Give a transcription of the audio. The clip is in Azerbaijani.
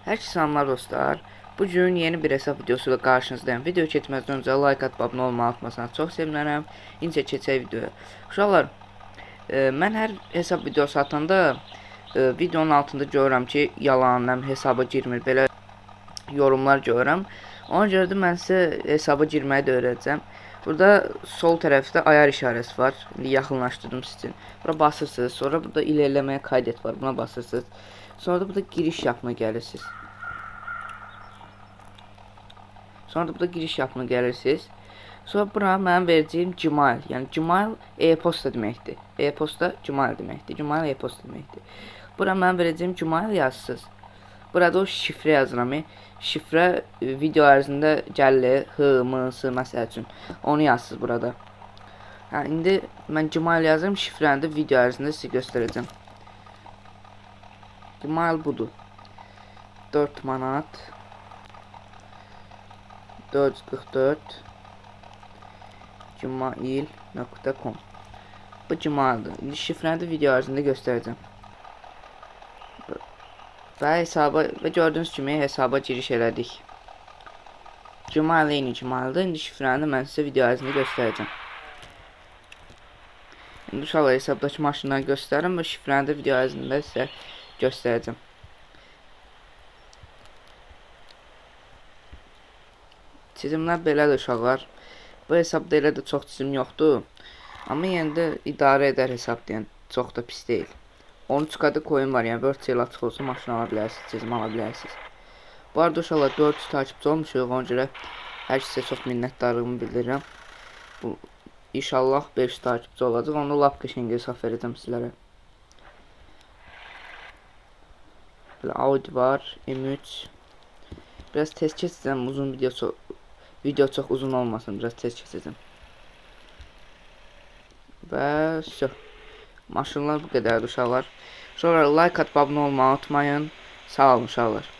Herkese selamlar dostlar. Bugün yeni bir hesap videosuyla karşınızdayım. Video keçməzdən öncə like atıp abunə olmağı unutmasanız çox sevinərəm. İncə keçək videoya. Uşaqlar, mən hər hesab videosu atanda videonun altında görürəm ki, yalan, hesaba girmir, belə yorumlar görürəm. Ona görə də mən sizə hesaba girməyi də öyrədəcəm. Burada sol tərəfdə ayar işarəsi var. İndi yaxınlaşdırdım sizin. Bura basırsınız. Sonra burada ilerləməyə kaydet var. Buna basırsınız. Sonra da burada giriş yapmaya gelirsiniz. Sonra bura mənim verəcəyim Gmail. Yəni Gmail e-posta deməkdir. E-posta Gmail deməkdir. Gmail e-posta deməkdir. Bura mənim verəcəyim Gmail yazsınız. Burada o şifrə yazıram. Şifrə video ərzində gəlir. H, M, S məsəl üçün. Onu yazsınız burada. İndi mən Gmail yazıram. Şifrəni də video ərzində sizə göstərəcəm. Gmail budur. 4 manat 444 gmail.com. Bu Gmail'dir. İndi şifrəni də video ərzində göstərəcəm. Və gördüyünüz kimi hesaba giriş elədik. Gmail eyni Gmail'dir. İndi şifrəni də mən sizə video ərzində göstərəcəm. İndi uşaqlar hesabdakı maşınları göstərim və şifrəni də video ərzində sizə göstərəcəm. Çizimlər belədir uşaqlar. Bu hesabda elə də çox çizim yoxdur. Amma yenə də idarə edər hesab deyən, çox da pis deyil. 13K'da coin var, yəni virtual açıq olsa maşın ala bilərsiniz, çizim ala bilərsiniz. Bu arada uşaqlar 400 takipçi olmuşuq, ona görə hər kəsə çox minnətdarlığımı bildirirəm. Bu inşallah 500 takipçi olacaq, onda lap qəşəng hesab verəcəm sizlərə. Belə Audi var, M3. Biraz tez keçəcəm, uzun video çox uzun olmasın, biraz tez keçəcəm. Və maşınlar bu qədərdir uşaqlar. Sonra like atıp abunə olmağı unutmayın. Sağ olun uşaqlar.